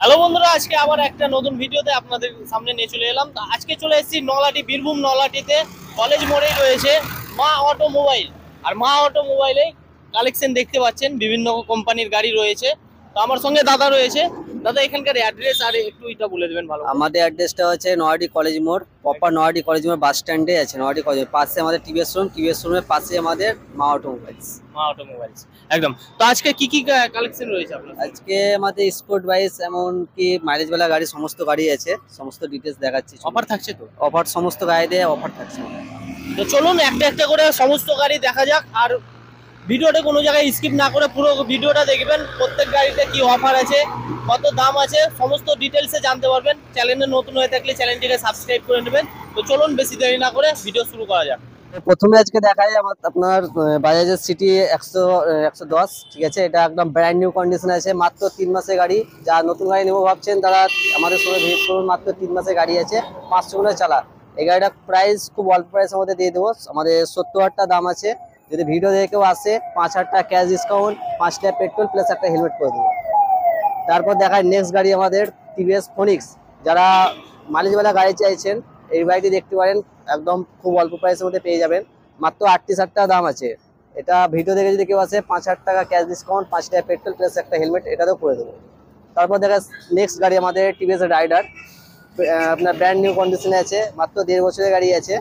Hello বন্ধুরা, আজকে আবার একটা নতুন ভিডিওতে আপনাদের সামনে নিয়ে চলে এলাম। তো আজকে চলে এসেছি নলাটি, বীরভূম নলাটিতে কলেজ মোড়েই রয়েছে মা অটোমোবাইল। আর মা অটোমোবাইলে কালেকশন দেখতে পাচ্ছেন, বিভিন্ন কোম্পানির গাড়ি রয়েছে। তো আমার সঙ্গে দাদা রয়েছে। দাদা, এখানকার অ্যাড্রেস আর একটু এটা বলে দেবেন ভালো করে। আমাদের অ্যাড্রেসটা হচ্ছে নয়াটি কলেজ মোড়, প্রপার নয়াটি কলেজ মোড় বাস স্ট্যান্ডে আছে। নয়াটি কলেজের পাশে আমাদের টিভিএস রুমের পাশে আমাদের মা অটোমোবাইলস। মা অটোমোবাইলস একদম। তো আজকে কি কি কালেকশন রয়েছে আপনার? আজকে আমাদের স্পোর্ট বাইক এমনকি মাইলেজ ওয়ালা গাড়ি, সমস্ত গাড়ি আছে, সমস্ত ডিটেলস দেখাচ্ছি। অফার থাকছে তো? অফার সমস্ত গাড়িতে অফার থাকছে। তো চলুন একটা একটা করে সমস্ত গাড়ি দেখা যাক। আর ভিডিওটা কোনো জায়গায় স্কিপ না করে পুরো ভিডিওটা দেখবেন। প্রত্যেক গাড়িতে কি অফার আছে, কত দাম আছে, সমস্ত ডিটেলসে জানতে পারবেন। চ্যানেলে নতুন হয়ে থাকলে চ্যানেলটিকে সাবস্ক্রাইব করে নেবেন। তো চলুন বেশি দেরি না করে ভিডিও শুরু করা যাক। প্রথমে আজকে দেখাই আপনার বাজাজের সিটি 110, ঠিক আছে। এটা একদম ব্র্যান্ড নিউ কন্ডিশন আছে, মাত্র 3 মাসের গাড়ি। যা নতুন গাড়ি নেবো ভাবছেন তারা আমাদের সঙ্গে ভিজিট করুন। মাত্র 3 মাসের গাড়ি আছে, 500 কিলোমিটার চালা। এই গাড়িটা প্রাইস খুব অল্প প্রাইসের মধ্যে দিয়ে দেবো। আমাদের 70,000 টাকা দাম আছে। যদি ভিডিও দেখে কেউ আসে, 5,000 টাকা ক্যাশ ডিসকাউন্ট, 5 টাকা পেট্রোল প্লাস একটা হেলমেট করে দেবো। তারপর দেখায় নেক্সট গাড়ি আমাদের টিভিএস ফোনিক্স। যারা মাইলেজওয়ালা গাড়ি চাইছেন, এই গাড়িটি দেখতে পারেন। একদম খুব অল্প প্রাইসের মধ্যে পেয়ে যাবেন, মাত্র 38,000 টাকা দাম আছে। এটা ভিডিও দেখে যদি কেউ আসে, 5,000 টাকা ক্যাশ ডিসকাউন্ট, 5 টাকা পেট্রোল প্লাস একটা হেলমেট এটাতেও করে দেবো। তারপর দেখা নেক্সট গাড়ি আমাদের টিভিএস রাইডার, আপনার ব্র্যান্ড নিউ কন্ডিশনে আছে, মাত্র 1.5 বছরের গাড়ি আছে।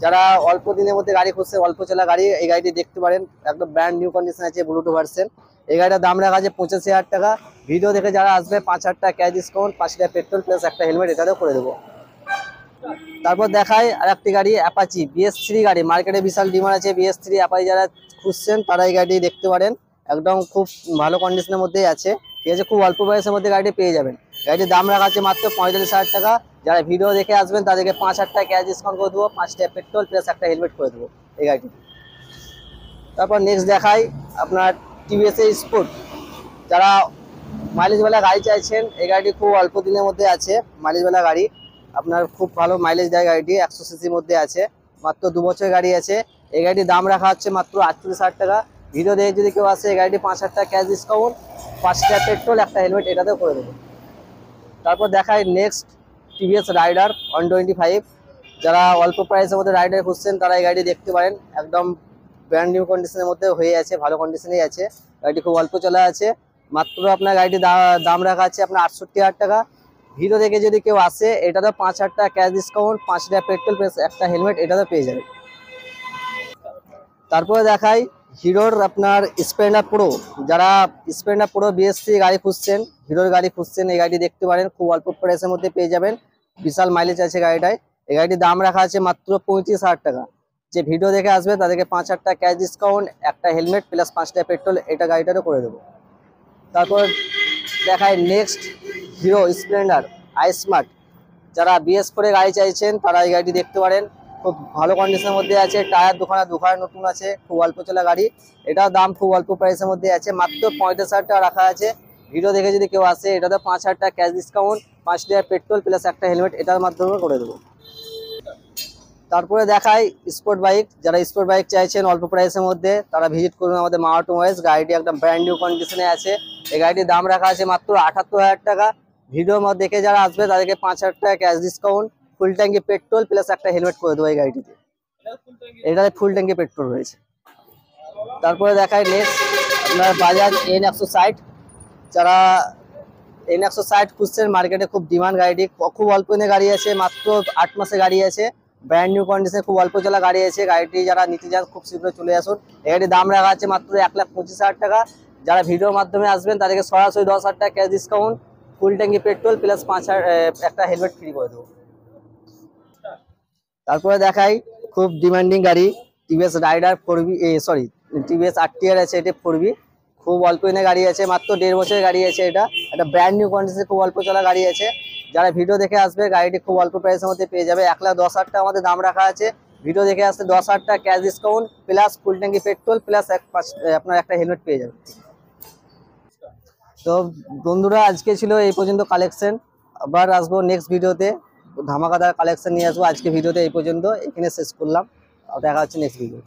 যারা অল্প দিনের মধ্যে গাড়ি খুঁজছে, অল্প চলা গাড়ি, এই গাড়িটি দেখতে পারেন। একদম ব্র্যান্ড নিউ কন্ডিশন আছে, ব্লুটুথ ভার্সন। এই গাড়িটার দাম রাখা আছে 85,000 টাকা। ভিডিও দেখে যারা আসবে, 5,000 টাকা ক্যাশ ডিসকাউন্ট, 5 টাকা পেট্রোল প্লাস একটা হেলমেট এটাতেও করে দেবো। তারপর দেখায় আর একটি গাড়ি, অ্যাপাচি BS3 গাড়ি। মার্কেটে বিশাল ডিমান্ড আছে BS3 অ্যাপাচি। যারা খুঁজছেন তারা এই গাড়িটি দেখতে পারেন। একদম খুব ভালো কন্ডিশনের মধ্যেই আছে, ঠিক আছে। খুব অল্প বয়সের মধ্যে গাড়িটি পেয়ে যাবেন। গাড়িটির দাম রাখা আছে মাত্র 45,000 টাকা। যারা ভিডিও দেখে আসবেন তাদেরকে 5,000 টাকা ক্যাশ ডিসকাউন্ট করে দেবো, 5 টাকা পেট্রোল প্লাস একটা হেলমেট করে দেবো এই গাড়িটি। তারপর নেক্সট দেখাই আপনার টিভিএস স্পোর্ট। যারা মাইলেজওয়ালা গাড়ি চাইছেন, এই গাড়িটি খুব অল্প দিনের মধ্যে আছে। মাইলেজওয়ালা গাড়ি, আপনার খুব ভালো মাইলেজ দেয় গাড়িটি। 100 সিসির মধ্যে আছে, মাত্র 2 বছরের গাড়ি আছে। এই গাড়িটির দাম রাখা হচ্ছে মাত্র 48,000 টাকা। ভিডিও দেখে যদি কেউ আসে, এই গাড়িটি 5,000 টাকা ক্যাশ ডিসকাউন্ট, 5 টাকা পেট্রোল, একটা হেলমেট এটাতেও করে দেবো। তারপর দেখায় নেক্সট টিভিএস রাইডার 125। যারা অল্প প্রাইসের মধ্যে রাইডার খুঁজছেন তারা এই গাড়ি দেখতে পারেন। একদম ব্র্যান্ড নিউ কন্ডিশনের মধ্যে হয়ে আছে, ভালো কন্ডিশনেই আছে। গাড়িটি খুব অল্প চলা আছে। মাত্র আপনার গাড়িটির দাম রাখা আছে আপনার 68,000 টাকা। ভিডিও দেখে যদি কেউ আসে, এটাতে 5,000 টাকা ক্যাশ ডিসকাউন্ট, 5 টাকা পেট্রোল প্লাস একটা হেলমেট এটাতে পেয়ে যাবে। তারপরে দেখাই হিরোর আপনার স্প্লেন্ডার প্রো। যারা স্প্লেন্ডার প্রো BS3 গাড়ি খুঁজছেন, হিরোর গাড়ি খুঁজছেন, এই গাড়িটি দেখতে পারেন। খুব অল্প প্রাইসের মধ্যে পেয়ে যাবেন, বিশাল মাইলেজ আছে গাড়িটায়। এই গাড়িটির দাম রাখা আছে মাত্র 35,000 টাকা। যে ভিডিও দেখে আসবে তাদেরকে 5,000 টাকা ক্যাশ ডিসকাউন্ট, একটা হেলমেট প্লাস 5 টাকা পেট্রোল এটা গাড়িটারও করে দেবো। তারপর দেখায় নেক্সট হিরো স্প্লেন্ডার iSmart। যারা BS4 গাড়ি চাইছেন তারা এই গাড়িটি দেখতে পারেন। খুব ভালো কন্ডিশনের মধ্যে আছে, টায়ার দুখানা নতুন আছে, খুব অল্প চলা গাড়ি। এটার দাম খুব অল্প প্রাইসের মধ্যে আছে, মাত্র 35,000 টাকা রাখা আছে। ভিডিও দেখে যদি কেউ আসে, এটাতে 5,000 টাকা ক্যাশ ডিসকাউন্ট, 5 টাকা পেট্রোল প্লাস একটা হেলমেট এটার মাধ্যমে করে দেবো। তারপরে দেখাই স্পোর্ট বাইক। যারা স্পোর্ট বাইক চাইছেন অল্প প্রাইসের মধ্যে, তারা ভিজিট করুন আমাদের মা অটোমোবাইলস। গাড়িটি একদম ব্র্যান্ড নিউ কন্ডিশনে আছে। এই গাড়িটির দাম রাখা আছে মাত্র 78,000 টাকা। ভিডিওর মধ্যে দেখে যারা আসবে তাদেরকে 5,000 টাকা ক্যাশ ডিসকাউন্ট, ফুল ট্যাঙ্কি পেট্রোল প্লাস একটা হেলমেট করে দেবো এই গাড়িটিতে। এটাতে ফুল ট্যাঙ্কি পেট্রোল রয়েছে। তারপরে দেখাই নেক্সট আপনার বাজাজ N160। যারা N160 খুঁজছেন, মার্কেটে খুব ডিমান্ড গাড়িটি। খুব অল্প দিনের গাড়ি আছে, মাত্র 8 মাসের গাড়ি আছে, ব্র্যান্ড নিউ কন্ডিশনে খুব অল্প চলা গাড়ি আছে। গাড়িটি যারা নিতে চান খুব শীঘ্র চলে আসুন। এই গাড়ির দাম রাখা আছে মাত্র 1,25,000 টাকা। যারা ভিডিওর মাধ্যমে আসবেন তাদেরকে সরাসরি 10,000 টাকা ক্যাশ ডিসকাউন্ট, ফুল ট্যাঙ্কি পেট্রোল প্লাস 5,000 একটা হেলমেট ফ্রি করে দেবো। তারপরে দেখাই খুব ডিমান্ডিং গাড়ি TVS rider 4B, TVS RTR আছে, এটা 4B। খুব অল্প দিনের গাড়ি আছে, মাত্র 1.5 বছরের গাড়ি আছে। এটা একটা ব্র্যান্ড নিউ কন্ডিশনে খুব অল্প চলা গাড়ি আছে। যারা ভিডিও দেখে আসবে, গাড়িটি খুব অল্প প্রাইসের মধ্যে পেয়ে যাবে। 1,10,000 টাকা আমাদের দাম রাখা আছে। ভিডিও দেখে আসতে 10,000 টাকা ক্যাশ ডিসকাউন্ট প্লাস ফুল ট্যাঙ্কি পেট্রোল প্লাস আপনার একটা হেলমেট পেয়ে যাবে। তো বন্ধুরা, আজকে ছিল এই পর্যন্ত কালেকশন। আবার আসবো নেক্সট ভিডিওতে, ধামাকাদার কালেকশন নিয়ে আসবো। আজকে ভিডিওতে এই পর্যন্ত, এখানে শেষ করলাম। দেখা হচ্ছে নেক্সট ভিডিও।